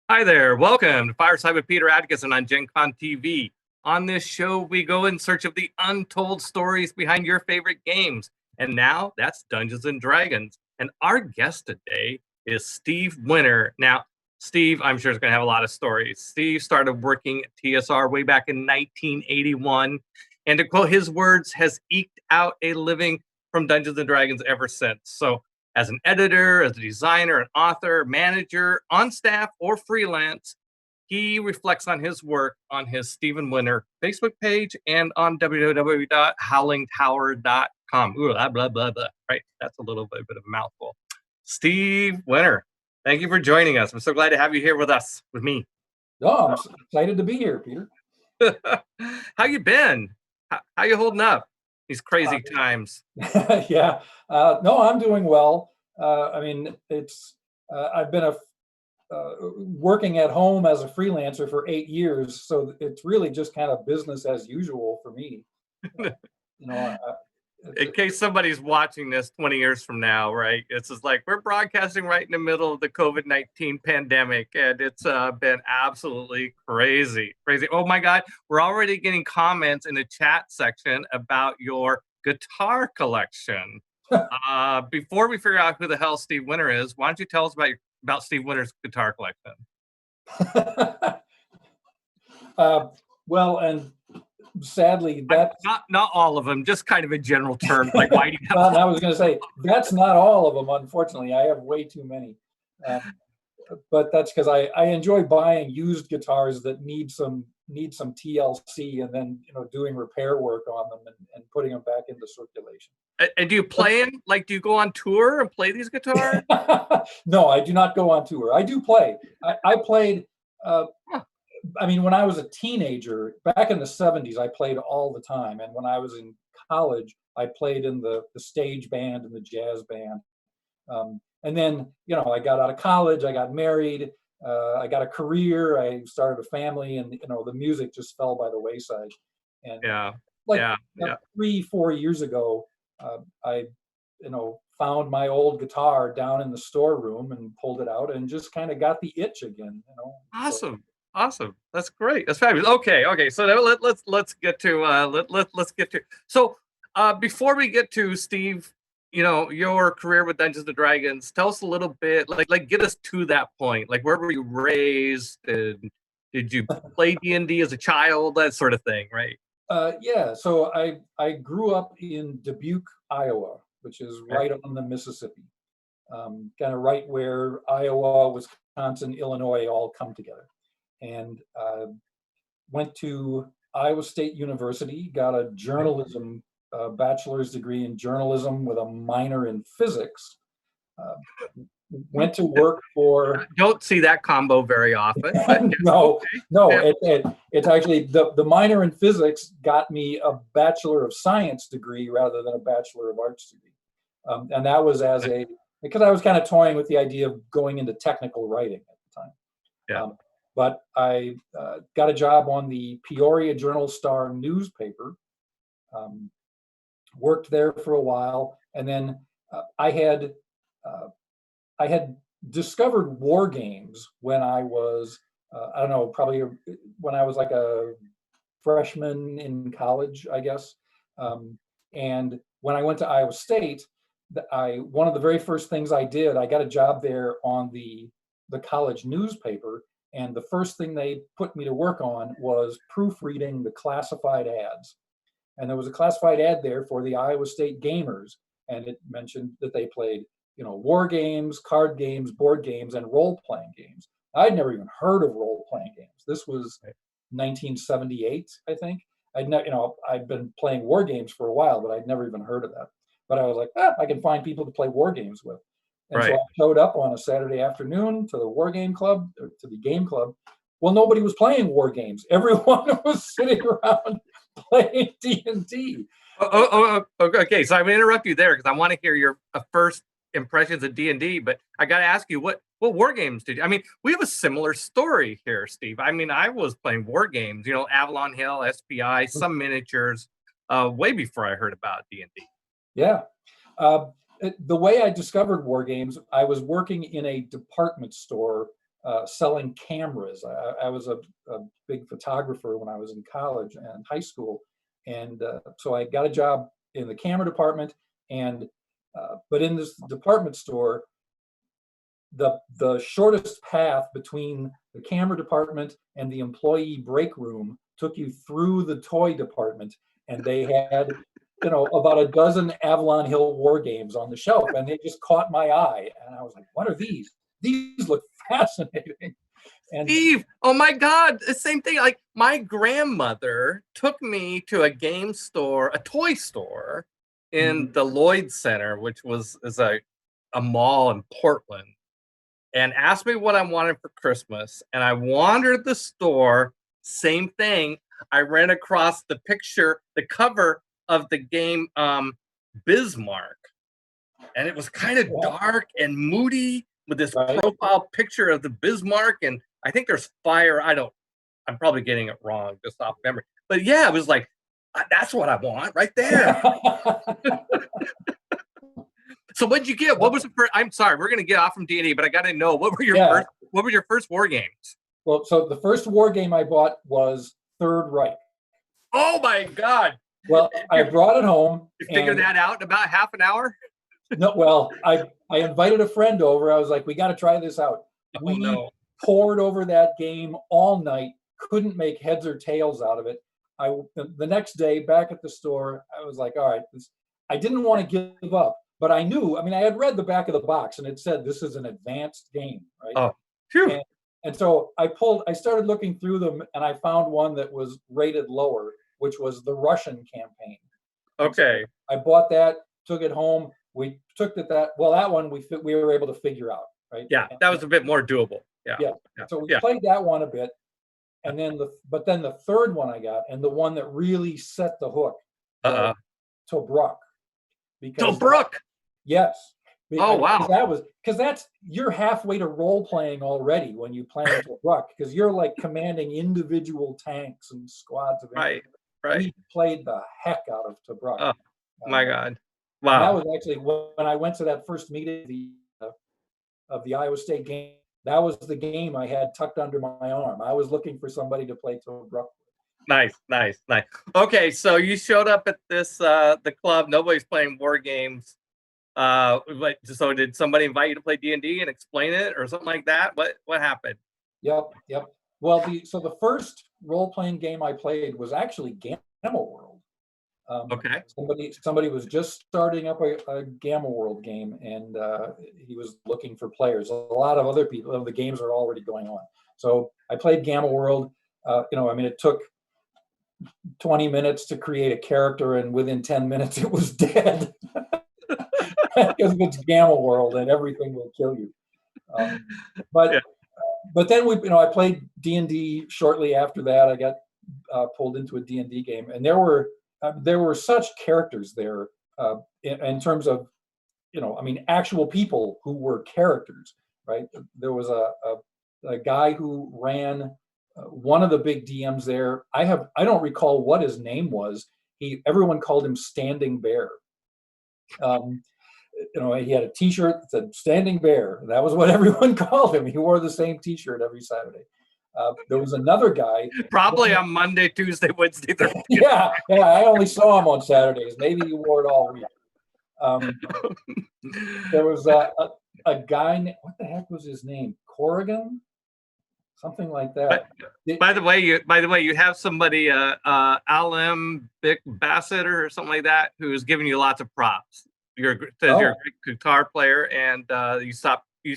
Hi there. Welcome to Fireside with Peter Adkison on Gen Con TV. On this show, we go in search of the untold stories behind your favorite games. And now that's Dungeons and Dragons. And our guest today is Steve Winter. Now, Steve, I'm sure is going to have a lot of stories. Steve started working at TSR way back in 1981. And to quote his words, has eked out a living from Dungeons and Dragons ever since. So as an editor, as a designer, an author, manager, on staff, or freelance, he reflects on his work on his Stephen Winter Facebook page and on www.howlingtower.com. Ooh, blah, blah, blah, blah. Right? That's a little bit of a mouthful. Steve Winter, thank you for joining us. I'm so glad to have you here with us, with me. Oh, I'm excited to be here, Peter. How you been? How you holding up these crazy times? Yeah, no, I'm doing well. I mean, I've been working at home as a freelancer for 8 years, so it's really just kind of business as usual for me. You know, in case somebody's watching this 20 years from now, right? It's just like we're broadcasting right in the middle of the COVID-19 pandemic, and it's been absolutely crazy. Oh my God, we're already getting comments in the chat section about your guitar collection. Before we figure out who the hell Steve Winter is, why don't you tell us about Steve Winter's guitar collection? Well, and sadly, that's not all of them, just kind of a general term. Like, why do you have? Well, I was going to say that's not all of them. Unfortunately, I have way too many. But that's because I enjoy buying used guitars that need some TLC and then doing repair work on them and putting them back into circulation. And do you play them? Like, do you go on tour and play these guitars? No, I do not go on tour. I do play. I played. I mean, when I was a teenager, back in the 70s, I played all the time. And when I was in college, I played in the stage band and the jazz band. And then, I got out of college, I got married, I got a career, I started a family, and, the music just fell by the wayside. And 3-4 years ago, I, found my old guitar down in the storeroom and pulled it out and just kind of got the itch again, Awesome. Awesome. That's great. That's fabulous. Okay. So let's get to let's get to. So before we get to Steve, your career with Dungeons and Dragons, tell us a little bit, like get us to that point. Like, where were you raised? And did you play D&D as a child? That sort of thing, right? Yeah. So I grew up in Dubuque, Iowa, which is right on the Mississippi, kind of right where Iowa, Wisconsin, Illinois all come together. And went to Iowa State University, got a journalism bachelor's degree in journalism with a minor in physics. Went to work for. I don't see that combo very often. But no. It's actually the minor in physics got me a Bachelor of Science degree rather than a Bachelor of Arts degree, and that was because I was kind of toying with the idea of going into technical writing at the time. Yeah. But I got a job on the Peoria Journal-Star newspaper, worked there for a while, and then I had discovered war games when I was, I don't know, probably when I was like a freshman in college, I guess. And when I went to Iowa State, one of the very first things I did, I got a job there on the college newspaper. And the first thing they put me to work on was proofreading the classified ads. And there was a classified ad there for the Iowa State Gamers. And it mentioned that they played, war games, card games, board games, and role-playing games. I'd never even heard of role-playing games. This was 1978, I think. I'd been playing war games for a while, but I'd never even heard of that. But I was like, I can find people to play war games with. And so I showed up on a Saturday afternoon to the war game club, or to the game club. Well, nobody was playing war games. Everyone was sitting around playing D&D. Okay. So I'm going to interrupt you there because I want to hear your first impressions of D&D. But I got to ask you, what war games did you? I mean, we have a similar story here, Steve. I mean, I was playing war games, Avalon Hill, SPI, some miniatures, way before I heard about D&D. Yeah. The way I discovered war games, I was working in a department store selling cameras. I was a big photographer when I was in college and high school, and so I got a job in the camera department. And but in this department store, the shortest path between the camera department and the employee break room took you through the toy department, and they had, about a dozen Avalon Hill war games on the shelf, and they just caught my eye, and I was like, what are these? These look fascinating. And Steve, oh my God, the same thing. Like, my grandmother took me to a game store, a toy store in the Lloyd Center, which is a mall in Portland, and asked me what I wanted for Christmas. And I wandered the store, same thing. I ran across the cover of the game Bismarck. And it was kind of dark and moody with this profile picture of the Bismarck. And I think there's fire. I'm probably getting it wrong just off memory. But yeah, it was like, that's what I want right there. So what did you get? What was the first? I'm sorry, we're going to get off from D&D, but I got to know, what were your first war games? Well, so the first war game I bought was Third Reich. Oh my God. Well, I brought it home. You figured that out in about half an hour? No, well, I invited a friend over. I was like, we got to try this out. We poured over that game all night, couldn't make heads or tails out of it. The next day back at the store, I was like, all right, I didn't want to give up. But I knew, I had read the back of the box, and it said this is an advanced game, right? Oh, phew. And so I started looking through them, and I found one that was rated lower, which was the Russian campaign. Okay. So I bought that, took it home. We took that one we were able to figure out, right? Yeah, that was a bit more doable. Yeah. So we played that one a bit, and then the third one I got, and the one that really set the hook, Tobruk. Tobruk. Yes. Oh wow. That's you're halfway to role playing already when you play Tobruk, because you're like commanding individual tanks and squads of right. We played the heck out of Tobruk. Oh my God. Wow. That was actually when I went to that first meeting of the Iowa State game. That was the game I had tucked under my arm. I was looking for somebody to play Tobruk. Nice. Okay, so you showed up at this the club. Nobody's playing war games. So did somebody invite you to play D&D and explain it or something like that? What happened? Yep. Well, the first role-playing game I played was actually Gamma World. Okay. Somebody was just starting up a Gamma World game, and he was looking for players. A lot of other people, the games are already going on. So I played Gamma World. It took 20 minutes to create a character, and within 10 minutes it was dead. Because it's Gamma World and everything will kill you. But then I played D&D shortly after that. I got pulled into a D&D game, and there were such characters there in terms of, actual people who were characters, right? There was a guy who ran one of the big DMs there. I don't recall what his name was. Everyone called him Standing Bear. He had a T-shirt that said "Standing Bear." That was what everyone called him. He wore the same T-shirt every Saturday. There was another guy. Probably on Monday, Tuesday, Wednesday, Thursday. Yeah. I only saw him on Saturdays. Maybe he wore it all week. There was a guy. What the heck was his name? Corrigan, something like that. By the way, you have somebody, Alim Bick Bassett or something like that, who's giving you lots of props. You're a great guitar player, and you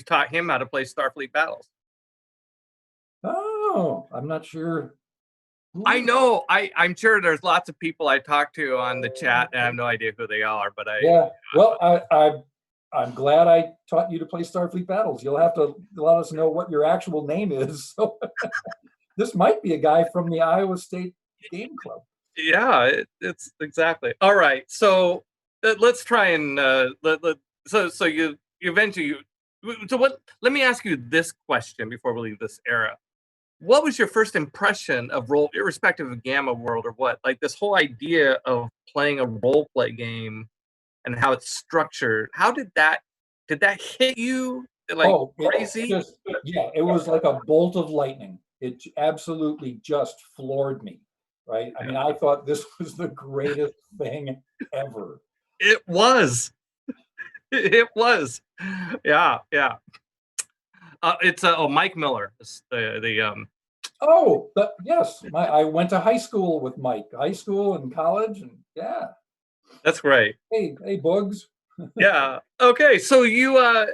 taught him how to play Starfleet Battles. Oh, I'm not sure. I know. I'm sure there's lots of people I talk to on the chat, and I have no idea who they are. But Well, I'm glad I taught you to play Starfleet Battles. You'll have to let us know what your actual name is. So this might be a guy from the Iowa State Game Club. Yeah, it's exactly. All right, so let's try and so you eventually. Let me ask you this question before we leave this era. What was your first impression of role, irrespective of Gamma World or what? Like this whole idea of playing a role play game and how it's structured. How did that hit you like It crazy? just, yeah, it was like a bolt of lightning. It absolutely just floored me, right? I Yeah. mean, I thought this was the greatest thing ever. It was. It was. Yeah, yeah. It's Mike Miller. It's the Oh, but yes, I went to high school with Mike, high school and college, and yeah. That's great. Hey, Bugs. Yeah. Okay. So yeah,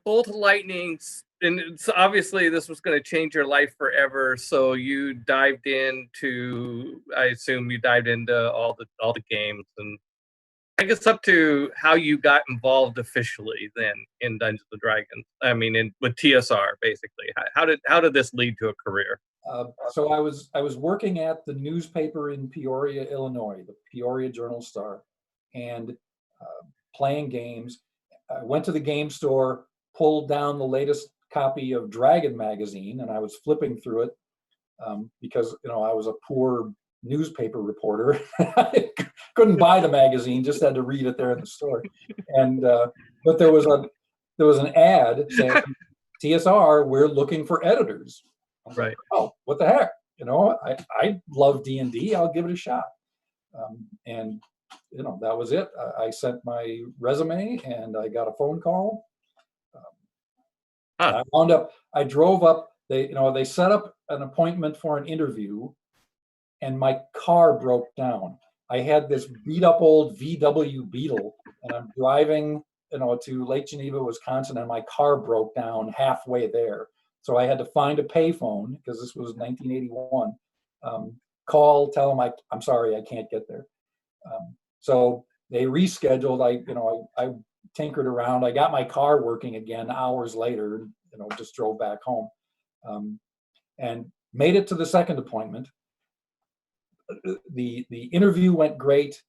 bolt of lightning, and it's obviously this was going to change your life forever. So you dived into, I assume you dived into all the games, and I guess up to how you got involved officially then in Dungeons and Dragons. I mean, with TSR basically. How did this lead to a career? So I was working at the newspaper in Peoria, Illinois, the Peoria Journal-Star, and playing games. I went to the game store, pulled down the latest copy of Dragon magazine, and I was flipping through it because I was a poor newspaper reporter. I couldn't buy the magazine, just had to read it there in the store. And but there was an ad saying, "TSR, we're looking for editors." I was Right. like, "Oh, what the heck? I love D&D. I'll give it a shot." And that was it. I sent my resume and I got a phone call. Huh. I drove up. They set up an appointment for an interview, and my car broke down. I had this beat up old VW Beetle, and I'm driving, to Lake Geneva, Wisconsin, and my car broke down halfway there. So I had to find a payphone because this was 1981. Call, tell them I'm sorry, I can't get there. So they rescheduled. I tinkered around. I got my car working again hours later. Just drove back home, and made it to the second appointment. The interview went great.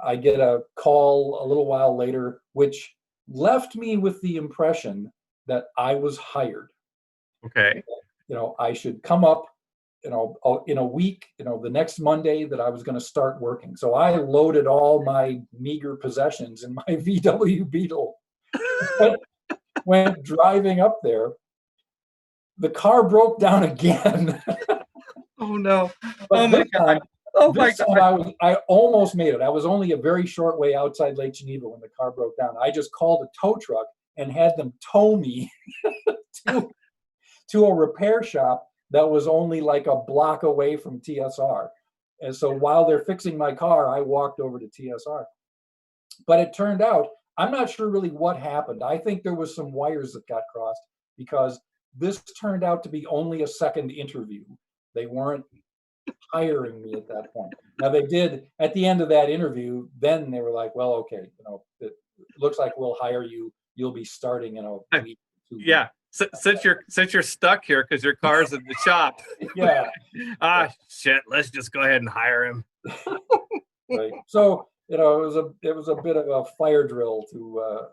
I get a call a little while later, which left me with the impression that I was hired. Okay. I should come up, in a week, the next Monday that I was going to start working. So I loaded all my meager possessions in my VW Beetle, went driving up there. The car broke down again. Oh no. But Oh my God. Oh my this time God. I almost made it. I was only a very short way outside Lake Geneva when the car broke down. I just called a tow truck and had them tow me to a repair shop that was only like a block away from TSR. And so while they're fixing my car, I walked over to TSR. But it turned out, I'm not sure really what happened. I think there was some wires that got crossed because this turned out to be only a second interview. They weren't hiring me at that point. Now they did at the end of that interview, then they were like, well, okay, it looks like we'll hire you. You'll be starting in a week, 2 weeks. Yeah. Since you're stuck here because your car's in the shop. Yeah. Shit, let's just go ahead and hire him. Right. So, it was a bit of a fire drill to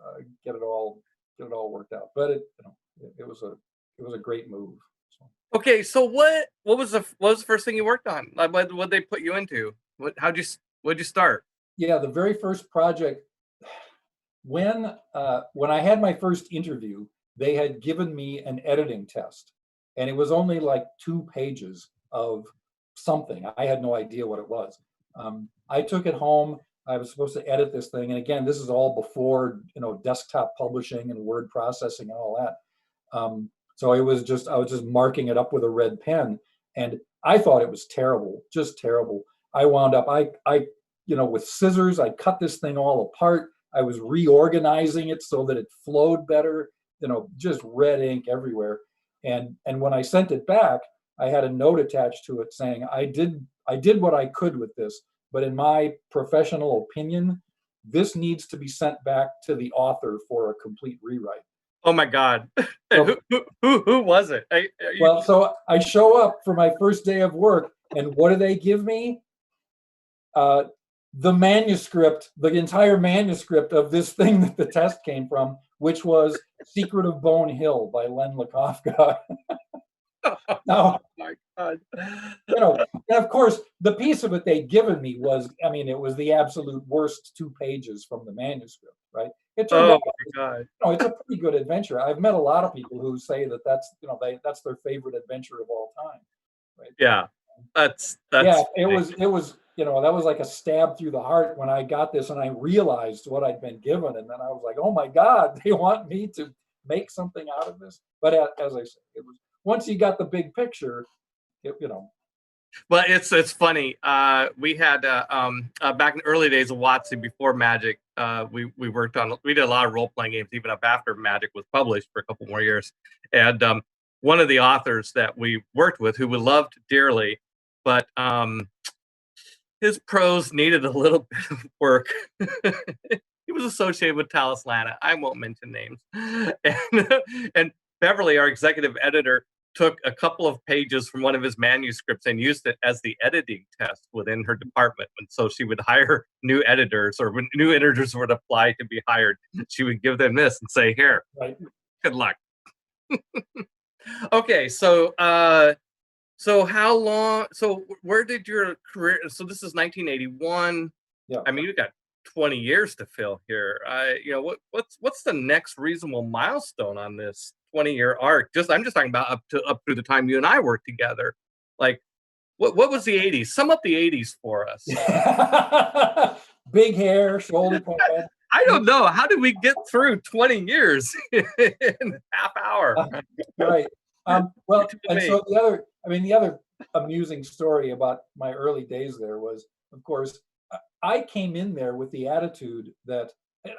get it all worked out. But it was a great move. So. Okay, so what was the first thing you worked on? Like, what they put you into? What'd you start? Yeah, the very first project, when I had my first interview, they had given me an editing test, and it was only like 2 pages of something. I had no idea what it was. I took it home. I was supposed to edit this thing, and again, this is all before desktop publishing and word processing and all that. So I was just marking it up with a red pen, and I thought it was terrible, just terrible. I wound up, with scissors, I cut this thing all apart. I was reorganizing it so that it flowed better, just red ink everywhere. And when I sent it back, I had a note attached to it saying, I did what I could with this, but in my professional opinion, this needs to be sent back to the author for a complete rewrite. Oh my God. So, who was it? So I show up for my first day of work, and what do they give me? The manuscript, the entire manuscript of this thing that the test came from, which was Secret of Bone Hill by Len Lakofka. Now, oh my God. And of course, the piece of it they'd given me was, it was the absolute worst 2 pages from the manuscript, right? It turned out God. it's a pretty good adventure. I've met a lot of people who say that that's their favorite adventure of all time, right? Yeah, that's Yeah, funny. it was that was like a stab through the heart when I got this and I realized what I'd been given, and then I was like, oh my God, they want me to make something out of this. But as I said, it was once you got the big picture, Well, it's funny. We had back in the early days of WotC before Magic. We did a lot of role playing games even up after Magic was published for a couple more years. And one of the authors that we worked with, who we loved dearly, but his prose needed a little bit of work. He was associated with Talislanta. I won't mention names. And Beverly, our executive editor, took a couple of pages from one of his manuscripts and used it as the editing test within her department. And so she would hire new editors, or when new editors would apply to be hired, she would give them this and say, here, right. Good luck. Okay, so how long, so where did your career, so this is 1981. Yeah. I mean, you got 20 years to fill here. What's the next reasonable milestone on this 20-year arc? I'm just talking about up through the time you and I worked together. Like, what was the 80s? Sum up the 80s for us. Big hair, shoulder pad. I don't know. How did we get through 20 years in a half hour? Right. Well, and so the other amusing story about my early days there was, of course, I came in there with the attitude that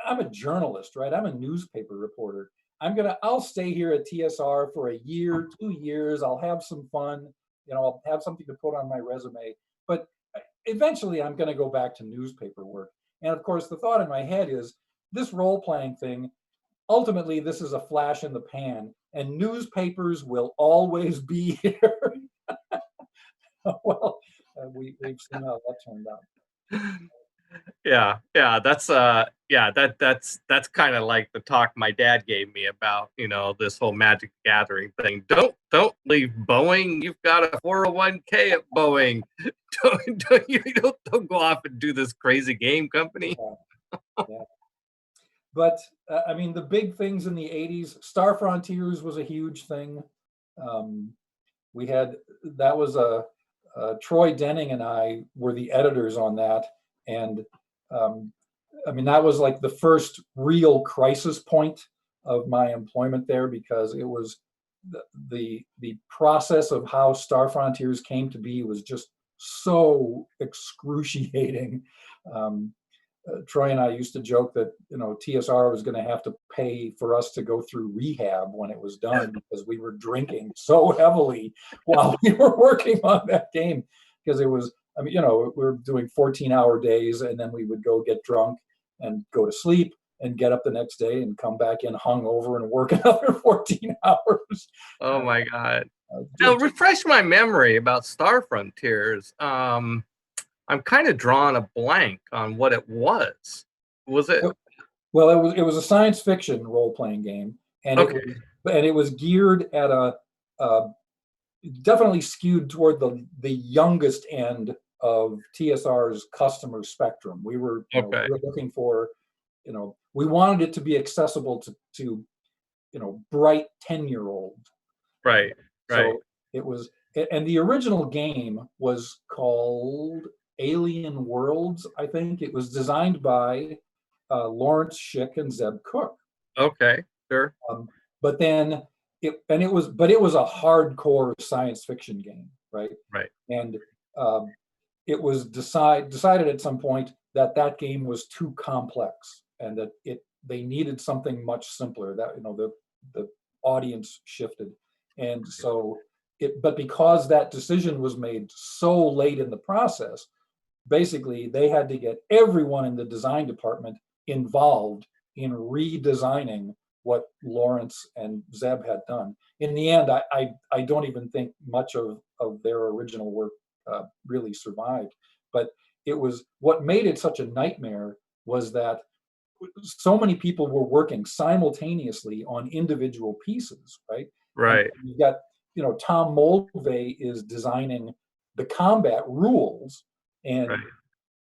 I'm a journalist, right? I'm a newspaper reporter. I'll stay here at TSR for a year, 2 years. I'll have some fun. I'll have something to put on my resume. But eventually I'm going to go back to newspaper work. And of course, the thought in my head is this role-playing thing, ultimately, this is a flash in the pan, and newspapers will always be here. Well, we've seen how that turned out. Yeah, that's that's kind of like the talk my dad gave me about this whole Magic Gathering thing. Don't leave Boeing. You've got a 401k at Boeing. Don't go off and do this crazy game company. Yeah. But the big things in the 80s, Star Frontiers was a huge thing. We had Troy Denning and I were the editors on that. And that was like the first real crisis point of my employment there, because it was the process of how Star Frontiers came to be was just so excruciating. Troy and I used to joke that TSR was going to have to pay for us to go through rehab when it was done, because we were drinking so heavily while we were working on that game, because it was, we were doing 14-hour days, and then we would go get drunk and go to sleep and get up the next day and come back in hungover and work another 14 hours. Oh my God. Now refresh my memory about Star Frontiers. I'm kind of drawing a blank on what it was. Was it? Well, it was a science fiction role-playing game, and it was geared at definitely skewed toward the youngest end of TSR's customer spectrum. We were, we were looking for, we wanted it to be accessible to bright 10-year-olds. Right. So it was, and the original game was called Alien Worlds, I think. It was designed by Lawrence Schick and Zeb Cook. Okay, sure. But then it was a hardcore science fiction game, right? Right. And it was decided at some point that game was too complex, and that they needed something much simpler. That the audience shifted, and so but because that decision was made so late in the process, basically they had to get everyone in the design department involved in redesigning what Lawrence and Zeb had done. In the end, I don't even think much of their original work really survived. But it was, what made it such a nightmare was that so many people were working simultaneously on individual pieces, right? Right. And you got, Tom Moldvay is designing the combat rules, and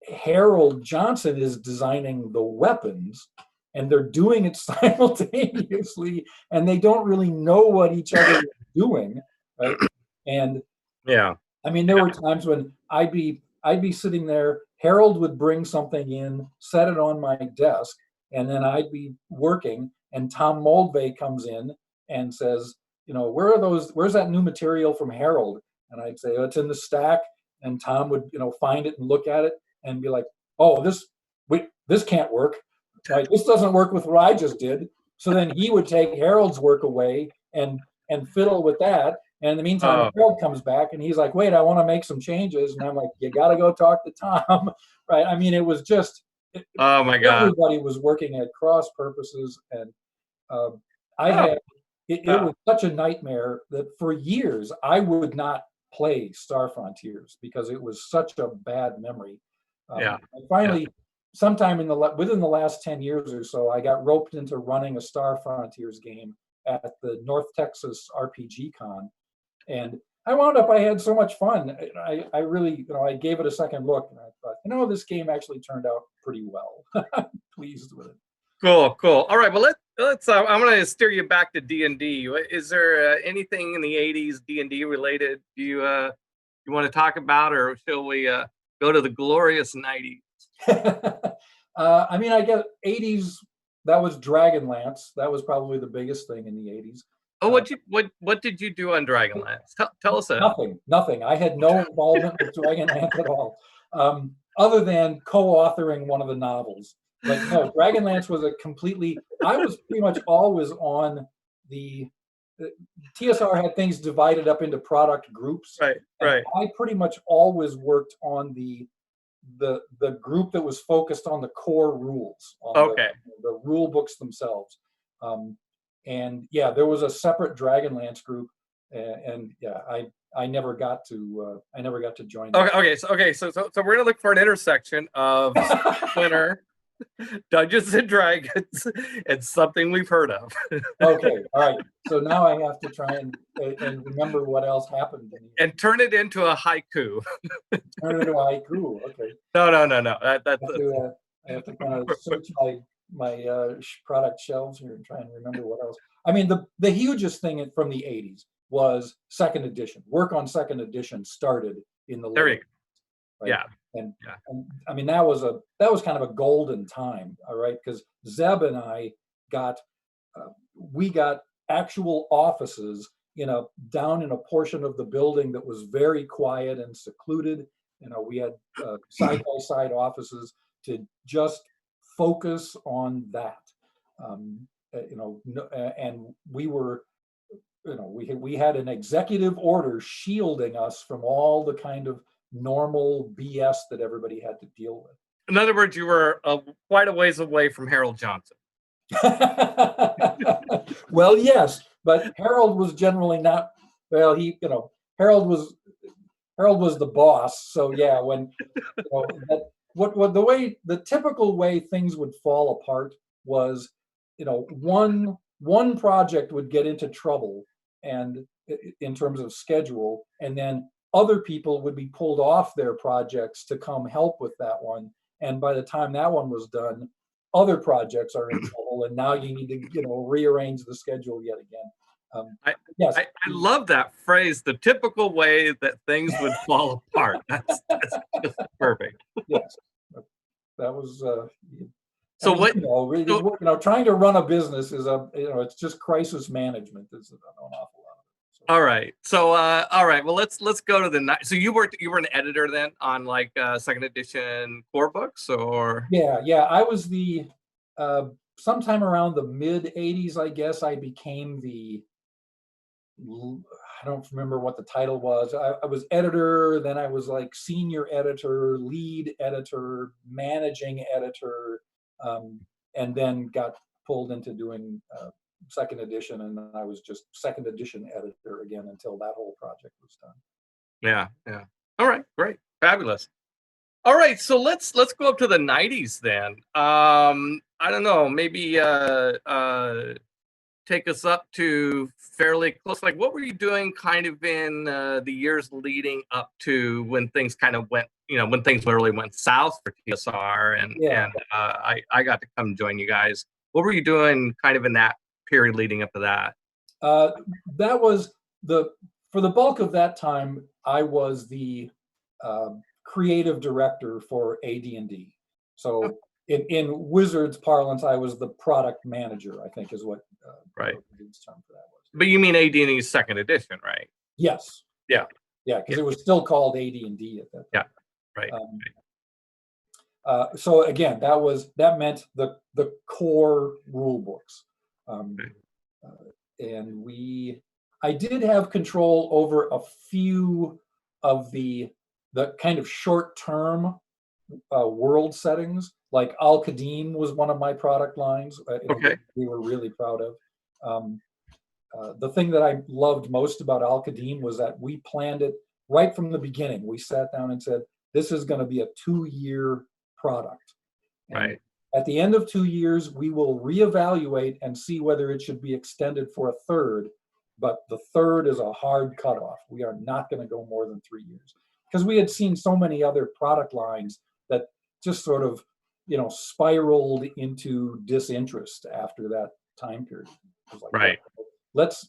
Harold Johnson is designing the weapons, and they're doing it simultaneously, and they don't really know what each other is doing, right? And Yeah. I mean, there were times when I'd be sitting there, Harold would bring something in, set it on my desk, and then I'd be working, and Tom Moldvay comes in and says, where's that new material from Harold? And I'd say, oh, it's in the stack. And Tom would, find it and look at it and be like, oh, this can't work. Right? This doesn't work with what I just did. So then he would take Harold's work away and fiddle with that. And in the meantime, Harold comes back and he's like, wait, I want to make some changes. And I'm like, you got to go talk to Tom. Right. I mean, it was just, oh my God. Everybody was working at cross purposes. And it was such a nightmare that for years I would not play Star Frontiers because it was such a bad memory. And finally, sometime within the last 10 years or so, I got roped into running a Star Frontiers game at the North Texas RPG Con. And I had so much fun. I really, I gave it a second look and I thought, this game actually turned out pretty well. I'm pleased with it. Cool. All right, well, let's. I'm going to steer you back to D&D. Is there anything in the '80s D&D related you want to talk about, or shall we go to the glorious '90s? I mean, I guess '80s. That was Dragonlance. That was probably the biggest thing in the '80s. Oh, what did you do on Dragonlance? Tell us that. Nothing. I had no involvement with Dragonlance at all, other than co-authoring one of the novels. But no, Dragonlance was I was pretty much always on the TSR had things divided up into product groups. Right. I pretty much always worked on the group that was focused on the core rules, on the rule books themselves. And there was a separate Dragonlance group, and I never got to join. Okay. So we're gonna look for an intersection of Splinter, Dungeons and Dragons, and something we've heard of. Okay, all right. So now I have to try and remember what else happened. And turn it into a haiku. Turn it into a haiku. Okay. No. I have to kind of search my product shelves here and try and remember what else. I mean, the hugest thing from the '80s was second edition. Work on second edition started in the there you go. Right? Yeah. And I mean, that was kind of a golden time, all right, because Zeb and I got actual offices down in a portion of the building that was very quiet and secluded. We had side by side offices to just focus on that. And we were, we had an executive order shielding us from all the kind of normal BS that everybody had to deal with. In other words, you were quite a ways away from Harold Johnson. Well, yes, but Harold was generally not. Well, Harold was the boss. So yeah, when the typical way things would fall apart was, one project would get into trouble, and in terms of schedule, and then other people would be pulled off their projects to come help with that one. And by the time that one was done, other projects are in trouble, and now you need to, rearrange the schedule yet again. Yes, I love that phrase. The typical way that things would fall apart. That's just perfect. Yes, that was. Trying to run a business is it's just crisis management. There's an awful lot of it. All right. So, all right. Well, let's go to the. So you were an editor then on like second edition core books, or? Yeah. I was the sometime around the mid '80s, I guess. I became I don't remember what the title was. I was editor, then I was like senior editor, lead editor, managing editor, and then got pulled into doing second edition, and then I was just second edition editor again until that whole project was done. Yeah. All right, great, fabulous. All right, so let's go up to the '90s then. I don't know, maybe take us up to fairly close. Like, what were you doing kind of in the years leading up to when things kind of went, when things literally went south for TSR, and I got to come join you guys what were you doing kind of in that period leading up to that? That was for the bulk of that time, I was the creative director for AD&D. So in Wizards parlance, I was the product manager, I think is what right. the term for that was. But you mean AD&D's second edition, right? Yes. Yeah. Yeah, because it was still called AD&D at that time. Yeah, right. So again, that meant the core rule books, and I did have control over a few of the kind of short-term world settings. Like Al-Qadim was one of my product lines. We were really proud of. The thing that I loved most about Al-Qadim was that we planned it right from the beginning. We sat down and said, this is going to be a 2-year product. And right. At the end of 2 years, we will reevaluate and see whether it should be extended for a third. But the third is a hard cutoff. We are not going to go more than 3 years. Because we had seen so many other product lines that just sort of, spiraled into disinterest after that time period. It was like, right. Let's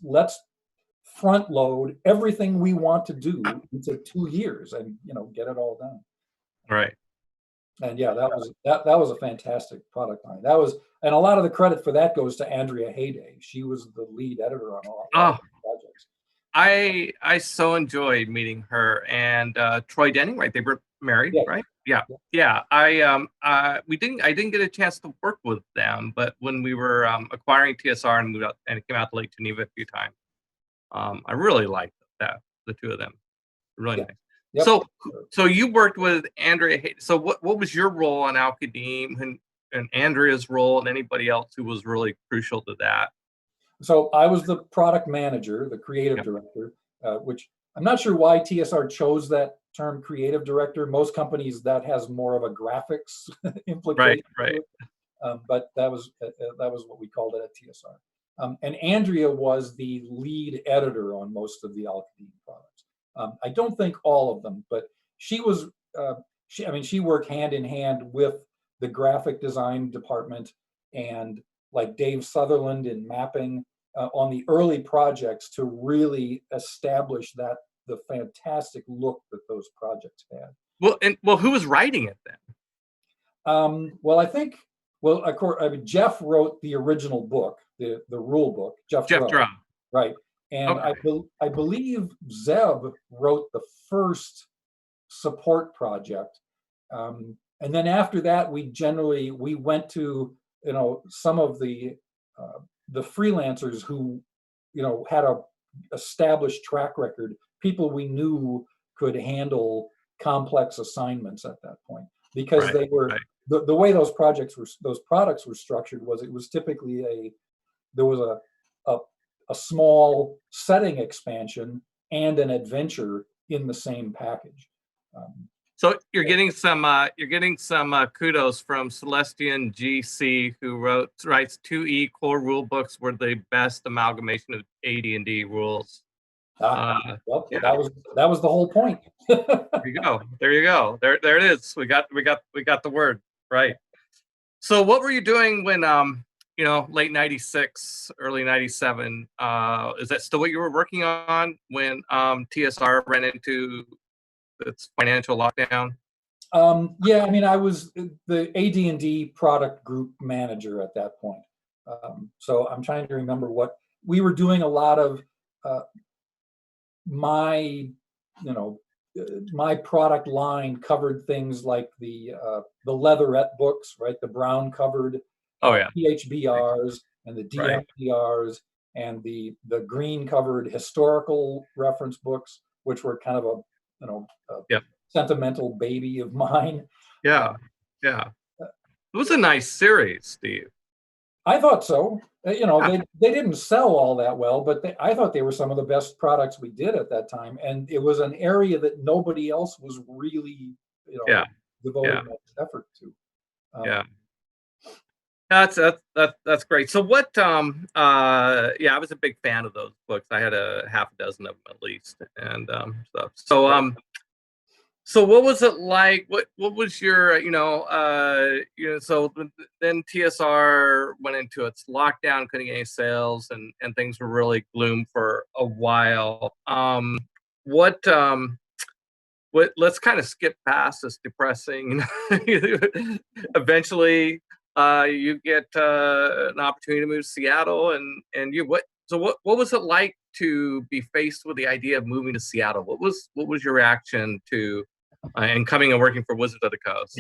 front load everything we want to do into 2 years and get it all done. Right. And yeah, that was a fantastic product line. And a lot of the credit for that goes to Andrea Hayday. She was the lead editor on all the projects. I so enjoyed meeting her and Troy Denning, right? They were married, right? Yeah. I didn't get a chance to work with them, but when we were acquiring TSR and moved out and it came out to Lake Geneva a few times, I really liked the two of them. Really nice. Yep. So you worked with Andrea. So what was your role on Al-Qadim and Andrea's role and anybody else who was really crucial to that? So I was the product manager, the creative director, which I'm not sure why TSR chose that term, creative director. Most companies that has more of a graphics implication. Right. But that was what we called it at TSR. And Andrea was the lead editor on most of the Al-Qadim products. I don't think all of them, but she was. She worked hand in hand with the graphic design department and like Dave Sutherland in mapping on the early projects to really establish the fantastic look that those projects had. Well, who was writing it then? Of course, Jeff wrote the original book, the rule book. Jeff Drum. Right. And I believe Zeb wrote the first support project. And then after that, we went to, some of the freelancers who, had a established track record, people we knew could handle complex assignments at that point, because they were the way those products were structured was it was typically there was a small setting expansion and an adventure in the same package. So you're getting some kudos from Celestian GC, who writes 2E core rule books were the best amalgamation of AD&D rules. That was the whole point. There you go. There it is. We got the word right. So what were you doing when late 96, early 97? Is that still what you were working on when TSR ran into its financial lockdown? I was the AD&D product group manager at that point. So I'm trying to remember what we were doing. A lot of my product line covered things like the leatherette books, right? The brown covered PHBRs and the DMPRs and the green covered historical reference books, which were kind of a sentimental baby of mine. It was a nice series, Steve. I thought so. They didn't sell all that well, but I thought they were some of the best products we did at that time, and it was an area that nobody else was really devoting much effort to. That's great. So what? I was a big fan of those books. I had a half a dozen of them at least, and stuff. So So what was it like? What was your, so then TSR went into its lockdown, couldn't get any sales, and things were really gloom for a while. What let's kind of skip past this depressing. Eventually, you get an opportunity to move to Seattle, and what was it like to be faced with the idea of moving to Seattle? What was your reaction to and coming and working for Wizards of the Coast?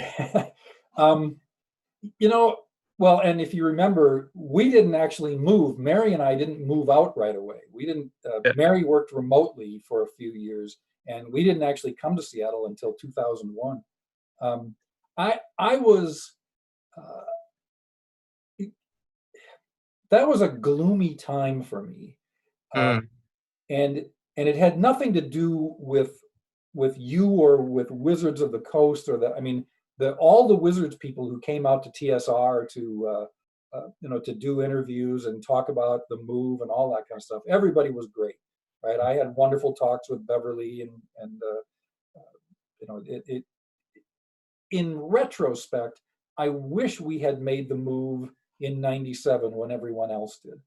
You know, well, and if you remember, we didn't actually move. Mary and I didn't move out right away. We didn't. Yeah. Mary worked remotely for a few years, and we didn't actually come to Seattle until 2001. I was. That was a gloomy time for me, and it had nothing to do with you or with Wizards of the Coast or I mean, all the Wizards people who came out to TSR to to do interviews and talk about the move and all that kind of stuff. Everybody was great, right? I had wonderful talks with Beverly and it in retrospect, I wish we had made the move in '97 when everyone else did.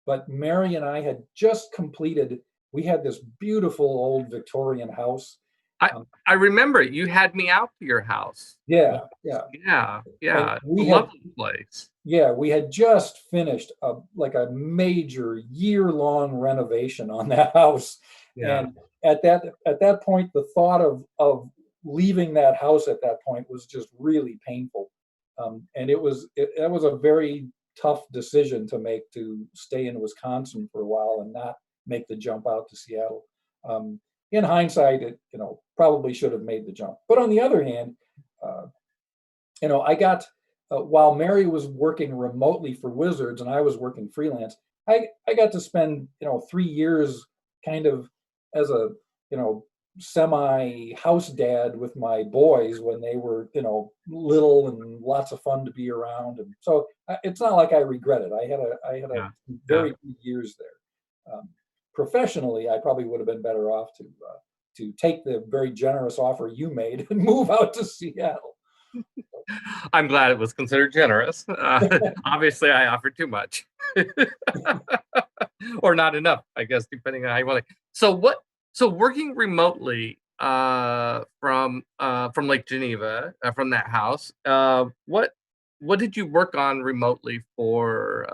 But Mary and I had just completed, we had this beautiful old Victorian house. I remember you had me out to your house. Yeah. Lovely place. Yeah, we had just finished a major year-long renovation on that house. Yeah. And at that point, the thought of leaving that house at that point was just really painful. And it was a very tough decision to make, to stay in Wisconsin for a while and not make the jump out to Seattle. In hindsight, it probably should have made the jump. But on the other hand, I got while Mary was working remotely for Wizards and I was working freelance, I got to spend 3 years kind of as a semi house dad with my boys when they were little and lots of fun to be around, and so it's not like I regret it. I had a very good years there. Professionally, I probably would have been better off to take the very generous offer you made and move out to Seattle. I'm glad it was considered generous. Obviously, I offered too much, or not enough, I guess, depending on how you want it. So working remotely from Lake Geneva, from that house, what did you work on remotely for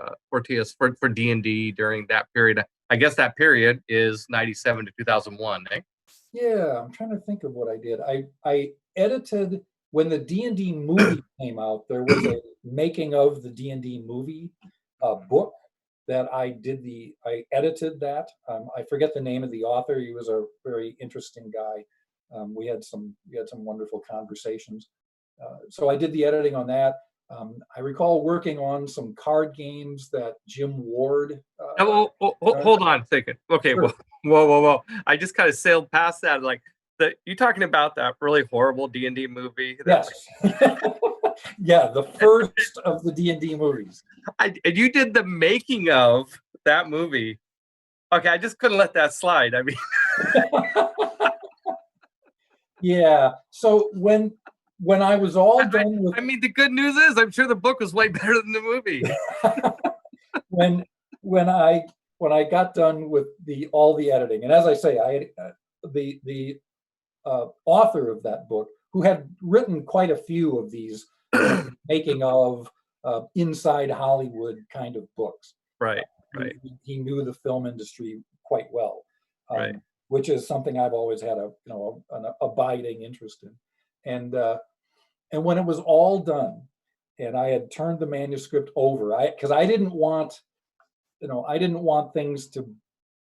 D&D during that period? I guess that period is 97 to 2001, eh? Yeah, I'm trying to think of what I did. I edited when the D&D movie came out. There was a making of the D&D movie book that I edited that. I forget the name of the author. He was a very interesting guy. We had some wonderful conversations. So I did the editing on that. I recall working on some card games that Jim Ward. Hold on a second. Okay, Sure. Whoa. I just kind of sailed past that. Like, you talking about that really horrible D&D movie? Yes. Yeah, the first of the D&D movies. And you did the making of that movie. Okay, I just couldn't let that slide. I mean, yeah. So when I was all done with, I mean, the good news is, I'm sure the book was way better than the movie. when I got done with all the editing, and as I say, I the author of that book, who had written quite a few of these making of inside Hollywood kind of books. Right. He knew the film industry quite well, right. Which is something I've always had an abiding interest in. And when it was all done, and I had turned the manuscript over, because I didn't want things to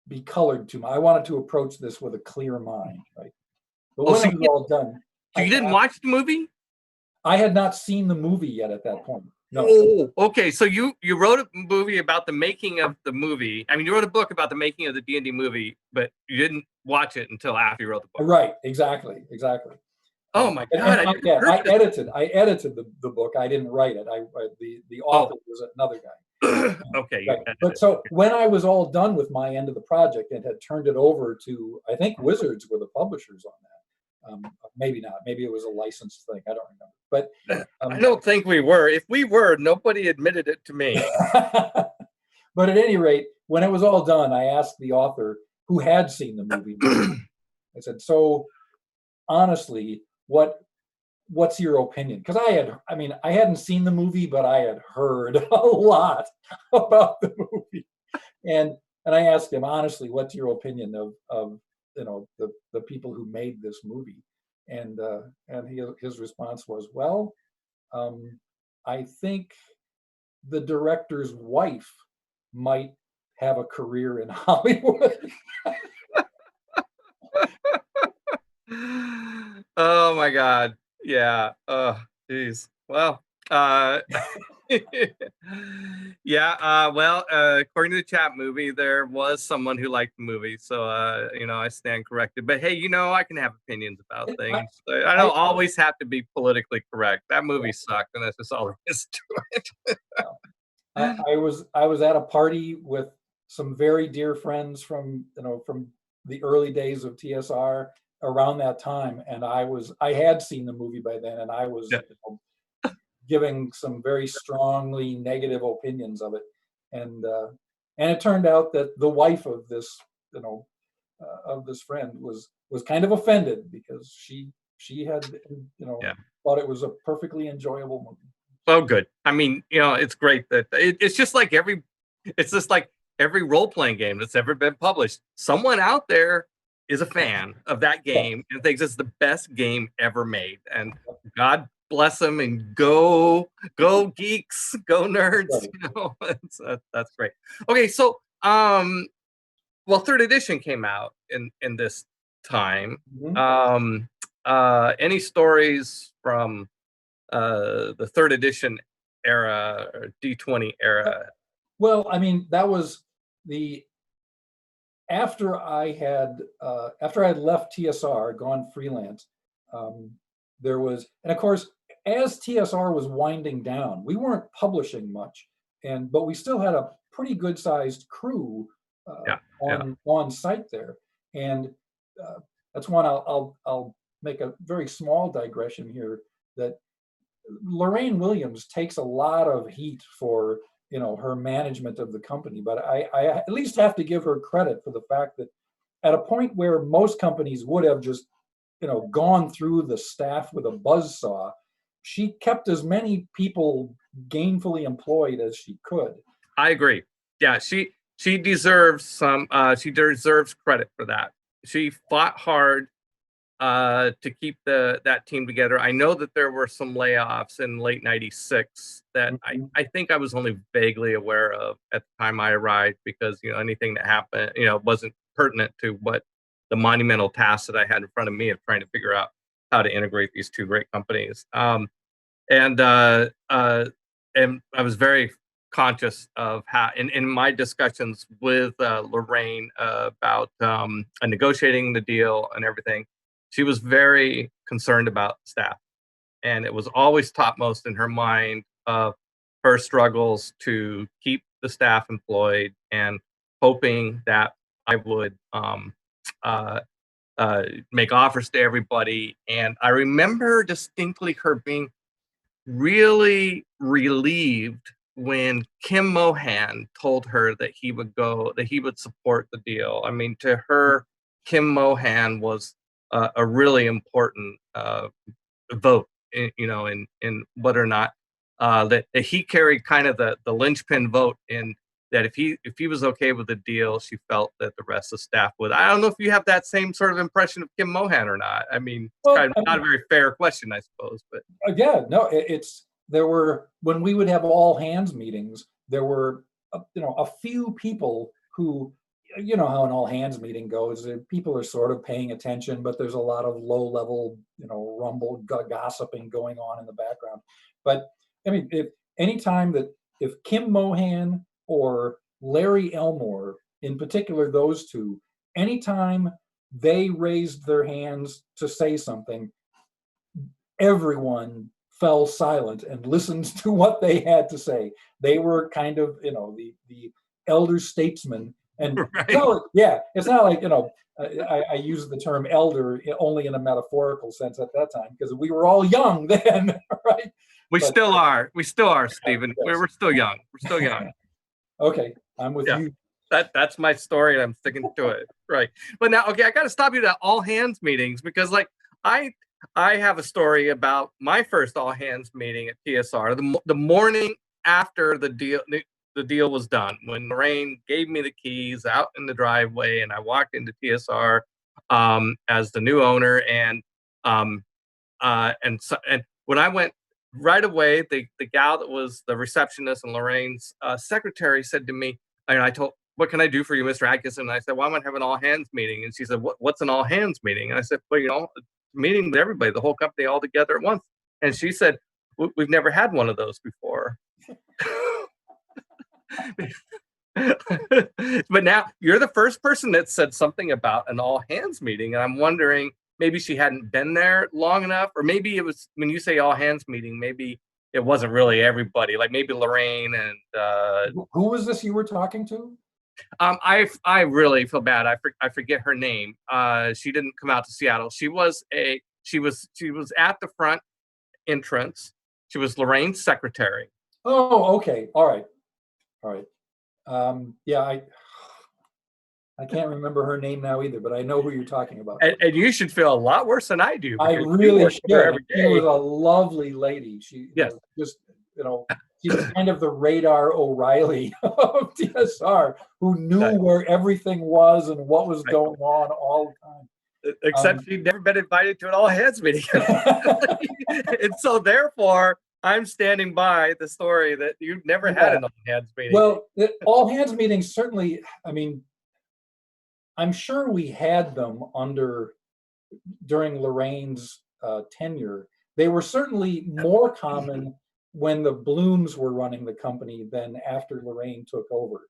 be colored too much. I wanted to approach this with a clear mind, right? But when it was all done, so you didn't watch the movie? I had not seen the movie yet at that point. No. Oh, okay. So you wrote a movie about the making of the movie. I mean, you wrote a book about the making of the D&D movie, but you didn't watch it until after you wrote the book. Right. Exactly. Oh my God! I edited the book. I didn't write it. The author was another guy. Okay. Right. But so when I was all done with my end of the project and had turned it over to, I think Wizards were the publishers on Maybe not. Maybe it was a licensed thing. I don't remember. But I don't think we were. If we were, nobody admitted it to me. But at any rate, when it was all done, I asked the author who had seen the movie. I said, "So, honestly, what's your opinion?" Because I hadn't seen the movie, but I had heard a lot about the movie, and I asked him honestly, "What's your opinion of the people who made this movie?" And his response was, "Well, I think the director's wife might have a career in Hollywood." Oh my God. Yeah. Oh, geez. Well, yeah. Well, according to the chat movie, there was someone who liked the movie, so I stand corrected. But hey, I can have opinions about things. I don't always have to be politically correct. That movie sucked, and that's just all there is to it. I was at a party with some very dear friends from the early days of TSR around that time, and I had seen the movie by then, and I was giving some very strongly negative opinions of it, and it turned out that the wife of this friend was kind of offended because she had thought it was a perfectly enjoyable movie. Oh, good. I mean, it's great that it's just like every role-playing game that's ever been published. Someone out there is a fan of that game and thinks it's the best game ever made. And God bless them, and go geeks, go nerds. That's great. Okay, so third edition came out in this time. Any stories from the third edition era or D20 era? Well, I mean, that was after I had left TSR, gone freelance. There was, and of course, as TSR was winding down, we weren't publishing much, but we still had a pretty good sized crew on site there, and that's one I'll make a very small digression here, that Lorraine Williams takes a lot of heat for her management of the company, but I at least have to give her credit for the fact that at a point where most companies would have just gone through the staff with a buzzsaw, she kept as many people gainfully employed as she could. I agree. Yeah, she deserves she deserves credit for that. She fought hard to keep that team together. I know that there were some layoffs in late '96 that I think I was only vaguely aware of at the time I arrived, because anything that happened wasn't pertinent to what the monumental task that I had in front of me of trying to figure out how to integrate these two great companies. And I was very conscious of how, in my discussions with Lorraine about negotiating the deal and everything, she was very concerned about staff, and it was always topmost in her mind of her struggles to keep the staff employed, and hoping that I would make offers to everybody. And I remember distinctly her being really relieved when Kim Mohan told her that he would support the deal. I mean, to her, Kim Mohan was a really important vote, in whether or not that he carried kind of the linchpin vote in that if he was okay with the deal, she felt that the rest of the staff would. I don't know if you have that same sort of impression of Kim Mohan or not. I mean, it's kind of not a very fair question, I suppose. But there were, when we would have all hands meetings, there were a few people who, how an all hands meeting goes. People are sort of paying attention, but there's a lot of low level, rumble gossiping going on in the background. But I mean, if Kim Mohan or Larry Elmore, in particular, those two, anytime they raised their hands to say something, everyone fell silent and listened to what they had to say. They were kind of, the elder statesmen And Right. it's not like, I use the term elder only in a metaphorical sense at that time, because we were all young then, right? We But still are. We still are, Stephen. yes. We're still young. We're still young. Okay, I'm with Yeah. you. That's my story, and I'm sticking to it. Right. But now, okay, I got to stop you at all hands meetings, because like I have a story about my first all hands meeting at TSR. The morning after the deal was done, when Lorraine gave me the keys out in the driveway, and I walked into TSR as the new owner, and when I went right away, the gal that was the receptionist and Lorraine's secretary said to me, and I told, "What can I do for you, Mr. Adkison?" And I said, "Well, I'm going to have an all hands meeting." And she said, "What's an all hands meeting?" And I said, "Well, meeting with everybody, the whole company all together at once." And she said, "We've never had one of those before." But now you're the first person that said something about an all hands meeting, and I'm wondering, maybe she hadn't been there long enough, or maybe it was, when you say all hands meeting, maybe it wasn't really everybody, like maybe Lorraine and Who was this you were talking to? I really feel bad. I forget her name. She didn't come out to Seattle. She was at the front entrance. She was Lorraine's secretary. Oh, okay. All right. Yeah, I can't remember her name now either, but I know who you're talking about. And you should feel a lot worse than I do. I really should. She was a lovely lady. She just, she was kind of the Radar O'Reilly of TSR, who knew where everything was and what was going on all the time. Except she'd never been invited to an all hands meeting. And so therefore, I'm standing by the story that you've never had an all hands meeting. Well, all hands meetings, certainly, I mean, I'm sure we had them during Lorraine's tenure. They were certainly more common when the Blooms were running the company than after Lorraine took over.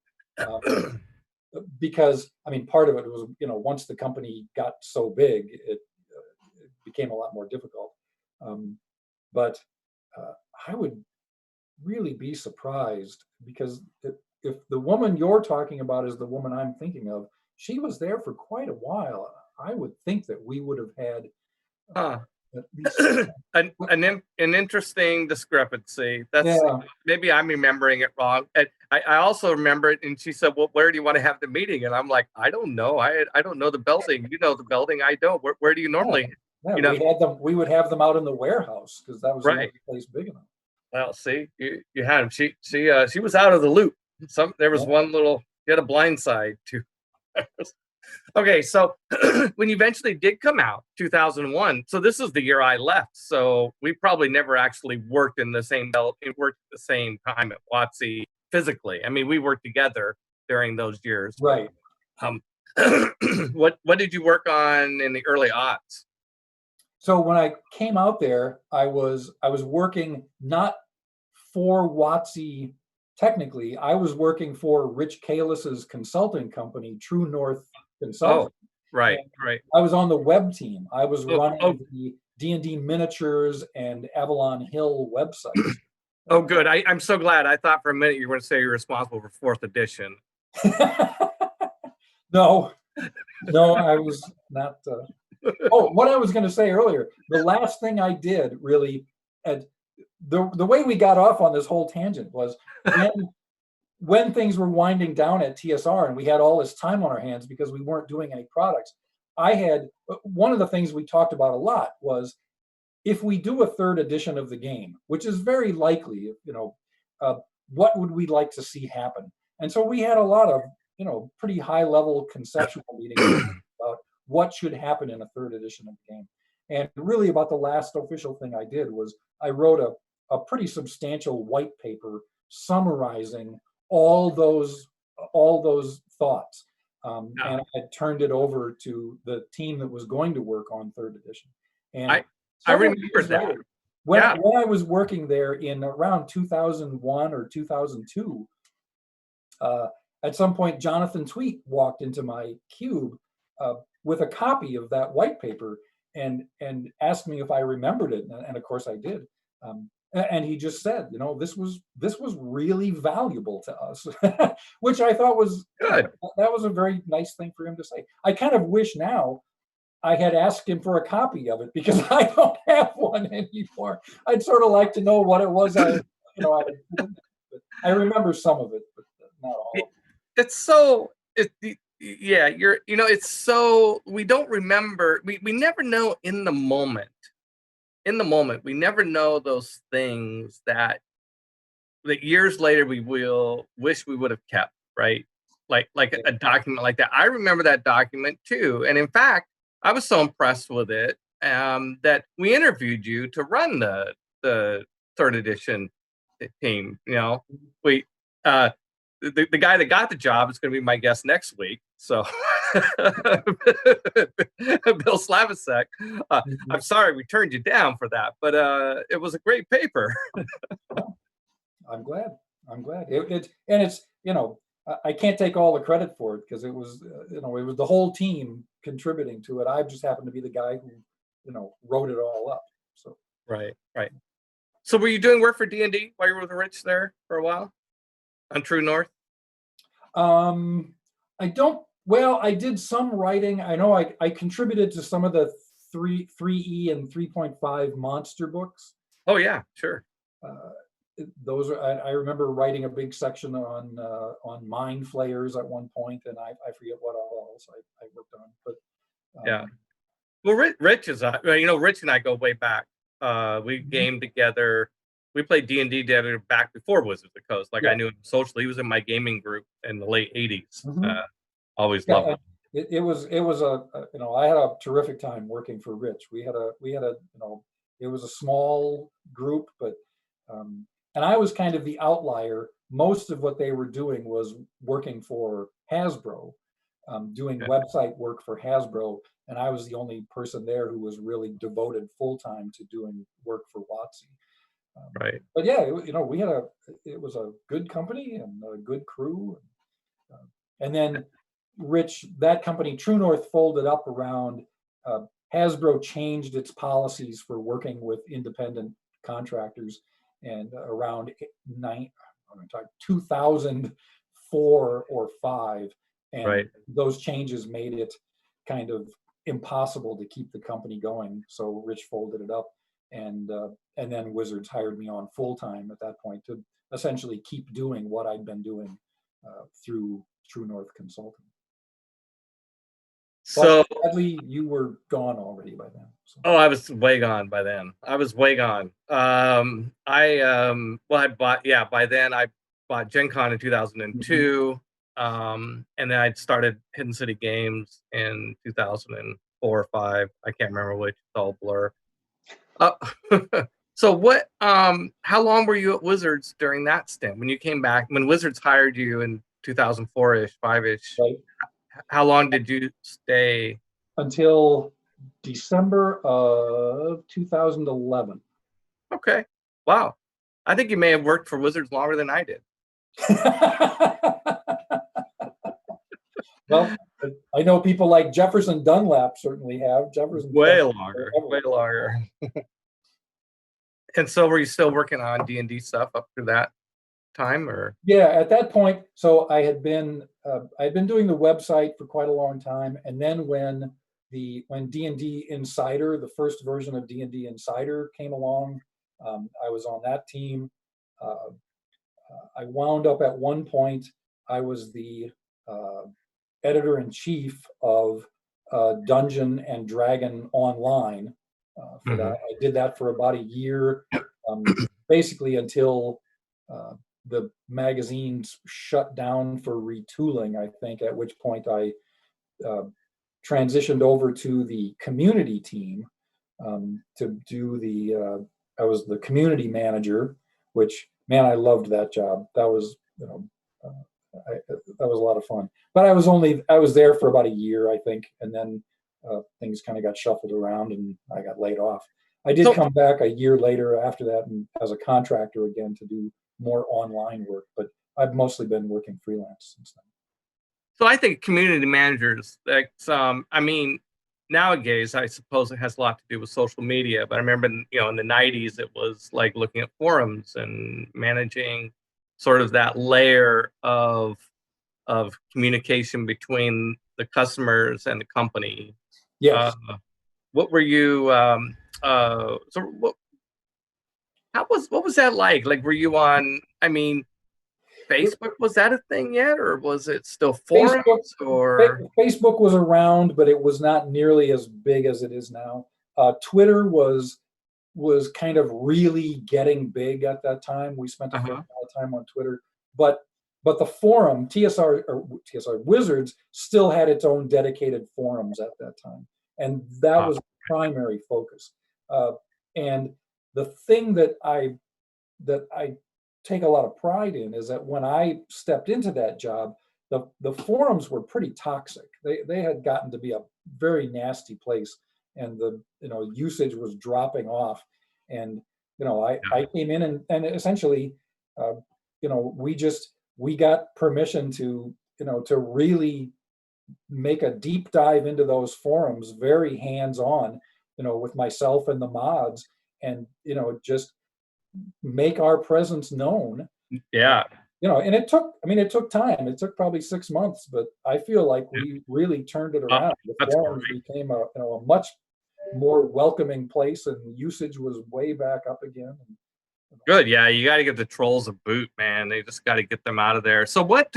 Because, I mean, part of it was, once the company got so big, it became a lot more difficult. But I would really be surprised, because if the woman you're talking about is the woman I'm thinking of, she was there for quite a while. I would think that we would have had at least an interesting discrepancy. That's maybe I'm remembering it wrong. And I also remember it. And she said, "Well, where do you want to have the meeting?" And I'm like, "I don't know. I don't know the building. You know the building. I don't. Where do you normally?" Yeah, we had them. We would have them out in the warehouse, because that was the only place big enough. Well, see, you had him. She was out of the loop. There was one little, you had a blind side to. Okay, so when you eventually did come out, 2001, so this is the year I left. So we probably never actually worked in the same time at WotC physically. I mean, we worked together during those years. Right. What did you work on in the early aughts? So when I came out there, I was working not for WotC technically. I was working for Rich Kalis's consulting company, True North Consulting. Oh, right. I was on the web team. I was running the D&D miniatures and Avalon Hill websites. Oh, good. I'm so glad. I thought for a minute you were going to say you're responsible for 4th edition. No, I was not. What I was going to say earlier, the last thing I did really, the way we got off on this whole tangent was when things were winding down at TSR and we had all this time on our hands because we weren't doing any products. One of the things we talked about a lot was, if we do a 3rd edition of the game, which is very likely, what would we like to see happen? And so we had a lot of, pretty high level conceptual meetings about what should happen in a 3rd edition of the game. And really about the last official thing I did was I wrote a pretty substantial white paper summarizing all those thoughts. And I turned it over to the team that was going to work on 3rd edition. And I remember that. When I was working there in around 2001 or 2002, at some point, Jonathan Tweet walked into my cube with a copy of that white paper and asked me if I remembered it. And of course I did. And he just said, this was really valuable to us, which I thought was Good. that was a very nice thing for him to say. I kind of wish now I had asked him for a copy of it, because I don't have one anymore. I'd sort of like to know what it was. I remember some of it, but not all. It's so yeah, it's so, we don't remember, we never know in the moment. In the moment, we never know those things that years later we will wish we would have kept, right? Like a document like that. I remember that document too. And in fact, I was so impressed with it that we interviewed you to run the third edition team. We the guy that got the job is going to be my guest next week. So Bill Slavisek, I'm sorry we turned you down for that, but it was a great paper. I'm glad. It's I can't take all the credit for it, because it was it was the whole team contributing to it. I just happened to be the guy who wrote it all up. So right. So were you doing work for D&D while you were with Rich there for a while on True North? I don't. Well, I did some writing. I know I contributed to some of the 3E and 3.5 monster books. Oh yeah, sure. Those are. I remember writing a big section on mind flayers at one point, and I forget what else I worked on. But yeah. Well, Rich is Rich and I go way back. We gamed together. We played D&D together back before Wizards of the Coast. I knew him socially. He was in my gaming group in the late 80s. Always loved it. It was I had a terrific time working for Rich. We had a it was a small group, but and I was kind of the outlier. Most of what they were doing was working for Hasbro, doing website work for Hasbro, and I was the only person there who was really devoted full time to doing work for WotC. Right. But yeah, we had it was a good company and a good crew, and then Rich, that company True North folded up around Hasbro changed its policies for working with independent contractors, and around 2004 or 5, and those changes made it kind of impossible to keep the company going. So Rich folded it up, and then Wizards hired me on full time at that point to essentially keep doing what I'd been doing through True North Consulting. So sadly, you were gone already by then. So. Oh, I was way gone by then. I bought by then I bought Gen Con in 2002. And then I started Hidden City Games in 2004 or 5. I can't remember which. It's all blur. So what? How long were you at Wizards during that stint? When you came back, when Wizards hired you in 2004-ish, 5-ish, right. How long did you stay? Until December of 2011. Okay. Wow. I think you may have worked for Wizards longer than I did. Well, I know people like Jefferson Dunlap certainly have. Jefferson way longer. And so were you still working on D&D stuff up to that time, or? Yeah, at that point, so I had been doing the website for quite a long time, and then when D&D Insider, the first version of D&D Insider came along, I was on that team. I wound up at one point, I was the editor-in-chief of Dungeon and Dragon Online for that. I did that for about a year, basically until the magazines shut down for retooling, I think, at which point I transitioned over to the community team to do I was the community manager, which, man, I loved that job. That was, that was a lot of fun. But I was there for about a year, I think, and then things kind of got shuffled around and I got laid off. I did come back a year later after that and as a contractor again to do more online work, but I've mostly been working freelance since then. So I think community managers, I mean, nowadays, I suppose it has a lot to do with social media. But I remember, in the '90s, it was like looking at forums and managing sort of that layer of communication between the customers and the company. Yes. What were you? What was that like? Like, were you on? I mean, Facebook, was that a thing yet, or was it still forums? Facebook was around, but it was not nearly as big as it is now. Twitter was kind of really getting big at that time. We spent a fair amount of time on Twitter, but the forum TSR Wizards still had its own dedicated forums at that time, and that was the primary focus. And the thing that I take a lot of pride in is that when I stepped into that job, the forums were pretty toxic. They had gotten to be a very nasty place, and the usage was dropping off. And I came in and essentially, we got permission to really make a deep dive into those forums, very hands-on, with myself and the mods, and just make our presence known. Yeah. And it took time. It took probably 6 months, but I feel like we really turned it around. The forums became a much more welcoming place, and usage was way back up again. Good. Yeah, you got to give the trolls a boot, man. They just got to get them out of there. So what?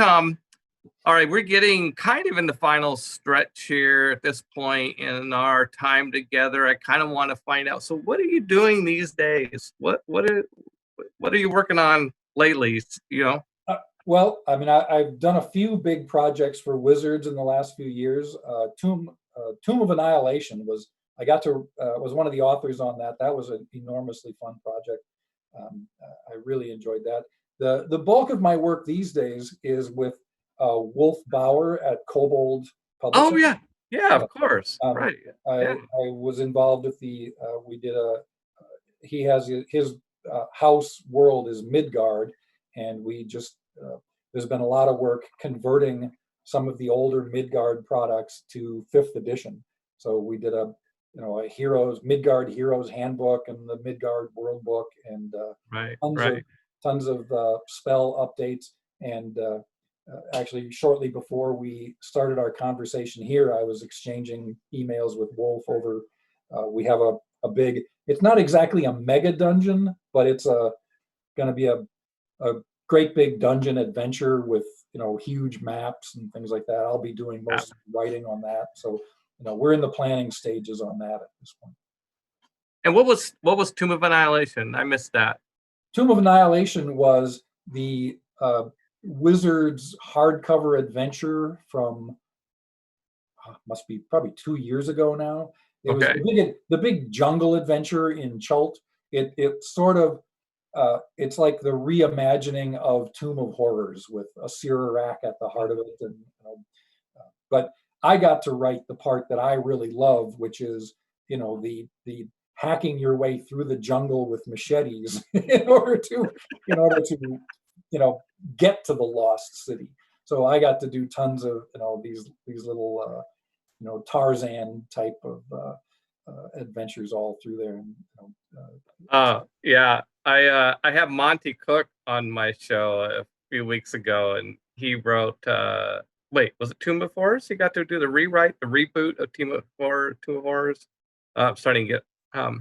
All right, we're getting kind of in the final stretch here at this point in our time together. I kind of want to find out. So, what are you doing these days? What are you working on lately? Well, I mean, I've done a few big projects for Wizards in the last few years. Tomb of Annihilation was one of the authors on that. That was an enormously fun project. I really enjoyed that. The bulk of my work these days is with Wolf Bauer at Kobold Publishing. Oh yeah, of course. Right. I was involved with he has his house world is Midgard, and we just there's been a lot of work converting some of the older Midgard products to 5th edition. So we did a Midgard Heroes Handbook and the Midgard World Book, and tons of spell updates. And actually, shortly before we started our conversation here, I was exchanging emails with Wolf over. We have a big. It's not exactly a mega dungeon, but it's going to be a great big dungeon adventure with huge maps and things like that. I'll be doing most writing on that. So we're in the planning stages on that at this point. And what was Tomb of Annihilation? I missed that. Tomb of Annihilation was the Wizards hardcover adventure from must be probably 2 years ago now. It was the big jungle adventure in Chult. It sort of it's like the reimagining of Tomb of Horrors with a Sirarak at the heart of it. And but I got to write the part that I really love, which is the hacking your way through the jungle with machetes in order to get to the lost city. So I got to do tons of these little Tarzan type of adventures all through there. And yeah, I have Monty Cook on my show a few weeks ago, and he wrote was it Tomb of Horrors? He got to do the reboot of Tomb of Horrors. I'm starting to get I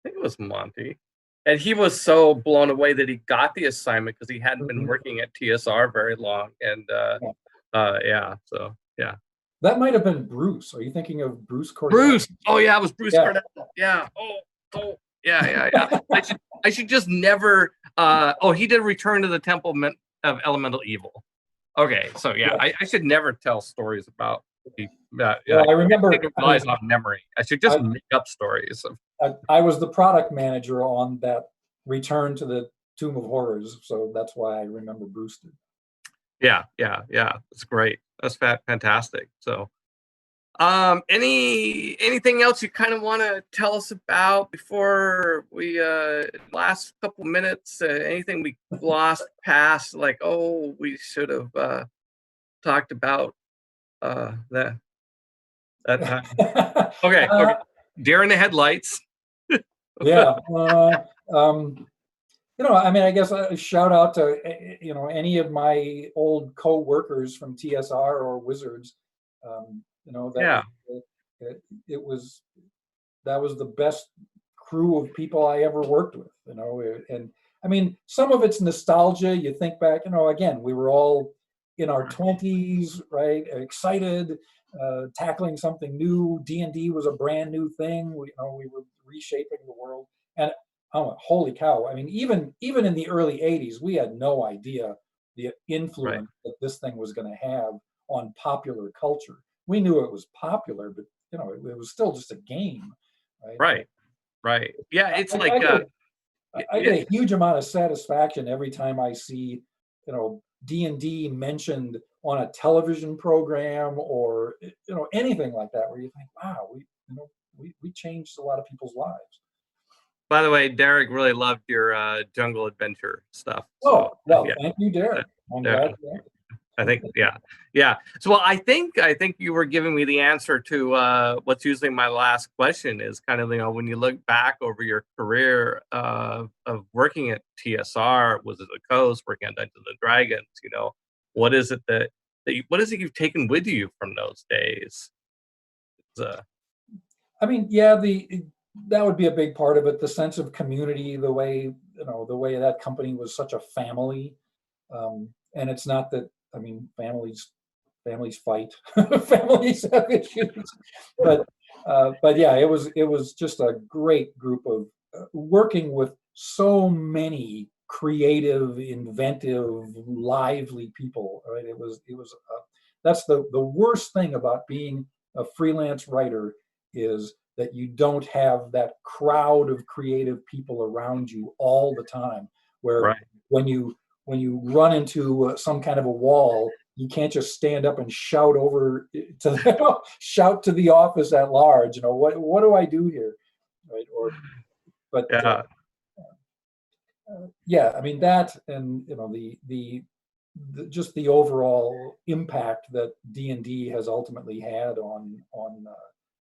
think it was Monty. And he was so blown away that he got the assignment because he hadn't been working at TSR very long. And that might have been Bruce. Are you thinking of Bruce Cordell? Bruce. Oh yeah, it was Bruce Cordell. Yeah. Oh yeah. I should just never. He did Return to the Temple of Elemental Evil. Okay, so I should never tell stories about. I remember. It relies on memory. I should just make up stories. I was the product manager on that Return to the Tomb of Horrors, so that's why I remember Bruce did. Yeah. It's great. That's fantastic. So, anything else you kind of want to tell us about before we last couple minutes? Anything we glossed past, like we should have talked about that? that time. Okay. Deer in the headlights. Yeah. I mean, I guess a shout out to, any of my old co-workers from TSR or Wizards. It was, that was the best crew of people I ever worked with, and I mean, some of it's nostalgia. You think back, again, we were all in our 20s, right? Excited, tackling something new. D&D was a brand new thing. We were reshaping the world. And oh, holy cow. I mean, even in the early 80s, we had no idea the influence that this thing was going to have on popular culture. We knew it was popular, but it was still just a game, right? Right. Yeah, it's I get a huge amount of satisfaction every time I see, D&D mentioned on a television program or anything like that, where you think, wow, we changed a lot of people's lives. By the way, Derek really loved your jungle adventure stuff. Thank you, Derek. I'm glad. I think, yeah. So, I think you were giving me the answer to what's usually my last question is kind of, when you look back over your career of working at TSR, was it the Coast, working on Dungeons and Dragons, what is it what is it you've taken with you from those days? I mean, that would be a big part of it. The sense of community, the way that company was such a family, and it's not that. I mean, families fight, families have issues, but yeah, it was just a great group of working with so many creative, inventive, lively people. Right? It was that's the worst thing about being a freelance writer, is that you don't have that crowd of creative people around you all the time, where when you run into some kind of a wall, you can't just stand up and shout over to shout to the office at large. What do I do here, right? I mean, that, and the just the overall impact that D&D has ultimately had on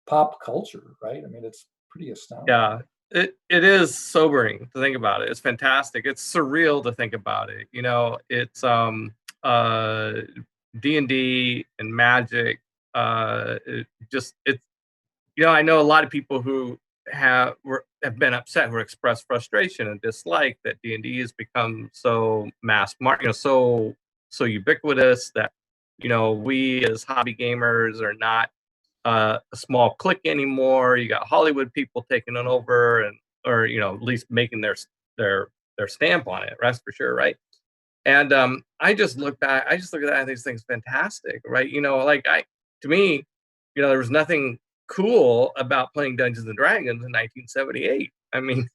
pop culture, right? I mean, it's pretty astounding. Yeah. It is sobering to think about it. It's fantastic. It's surreal to think about it. It's D&D and Magic. It's I know a lot of people who have been upset, who expressed frustration and dislike that D&D has become so mass market, so ubiquitous that we as hobby gamers are not a small clique anymore. You got Hollywood people taking it over, or at least making their stamp on it. That's for sure, right? And I just look at that, and these things fantastic, right? To me, there was nothing cool about playing Dungeons and Dragons in 1978. I mean,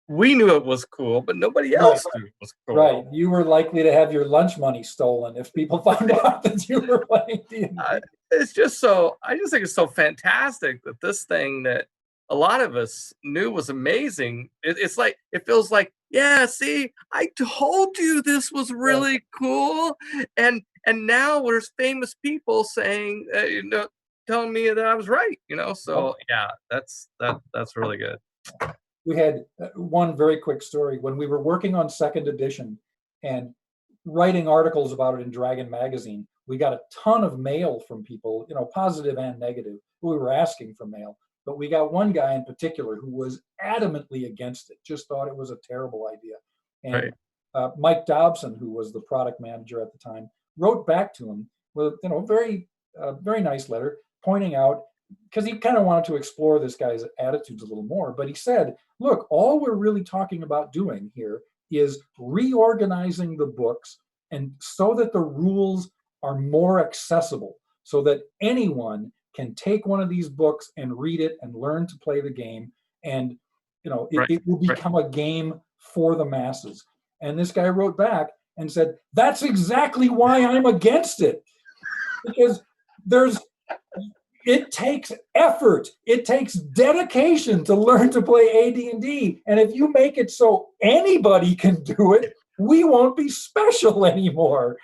we knew it was cool, but nobody else knew it was cool. Right. You were likely to have your lunch money stolen if people found out that you were playing D&D. I just think it's so fantastic that this thing that a lot of us knew was amazing, it's like, it feels like, yeah, see, I told you this was really cool. And now there's famous people saying, telling me that I was right, so yeah, that's really good. We had one very quick story when we were working on second edition and writing articles about it in Dragon magazine. We got a ton of mail from people, positive and negative. We were asking for mail, but we got one guy in particular who was adamantly against it, just thought it was a terrible idea. And Mike Dobson, who was the product manager at the time, wrote back to him with very nice letter, pointing out, because he kind of wanted to explore this guy's attitudes a little more. But he said, look, all we're really talking about doing here is reorganizing the books, and so that the rules are more accessible, so that anyone can take one of these books and read it and learn to play the game. And, it will become a game for the masses. And this guy wrote back and said, that's exactly why I'm against it. Because it takes effort. It takes dedication to learn to play AD&D. And if you make it so anybody can do it, we won't be special anymore.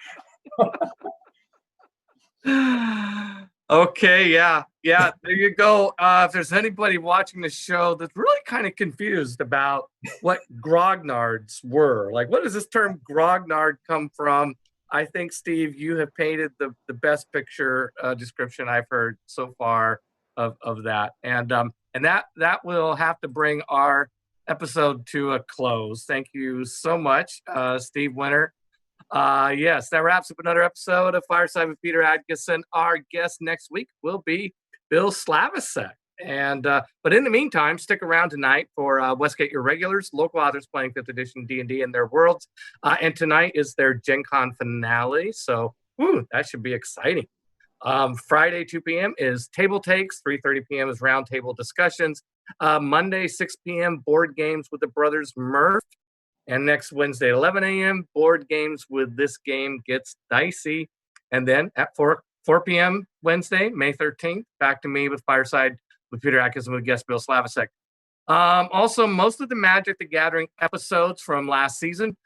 Okay, yeah. There you go. If there's anybody watching the show that's really kind of confused about what grognards were, like, what does this term grognard come from? I think, Steve, you have painted the best picture description I've heard so far of that. And that will have to bring our episode to a close. Thank you so much, Steve Winter. Yes, that wraps up another episode of Fireside with Peter Adkison. Our guest next week will be Bill Slavicsek. And but in the meantime, stick around tonight for Westgate Your Regulars, local authors playing 5th edition D&D in their worlds. And tonight is their Gen Con finale, so that should be exciting. Friday, 2 p.m. is Table Takes. 3:30 p.m. is Roundtable Discussions. Monday, 6 p.m. Board Games with the Brothers Murph. And next Wednesday, 11 a.m., Board Games with This Game Gets Dicey. And then at 4 p.m. Wednesday, May 13th, back to me with Fireside with Peter Adkison with guest Bill Slavicsek. Also, most of the Magic the Gathering episodes from last season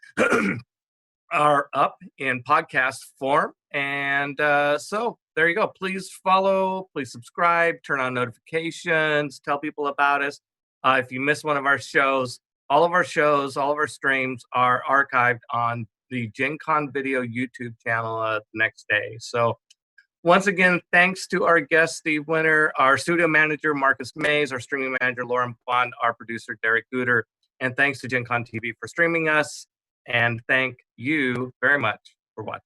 are up in podcast form. And so there you go. Please follow, please subscribe, turn on notifications, tell people about us. If you miss one of our shows, all of our shows, all of our streams are archived on the Gen Con Video YouTube channel the next day. So once again, thanks to our guest, Steve Winter, our studio manager, Marcus Mays, our streaming manager, Lauren Bond, our producer, Derek Gooder, and thanks to Gen Con TV for streaming us. And thank you very much for watching.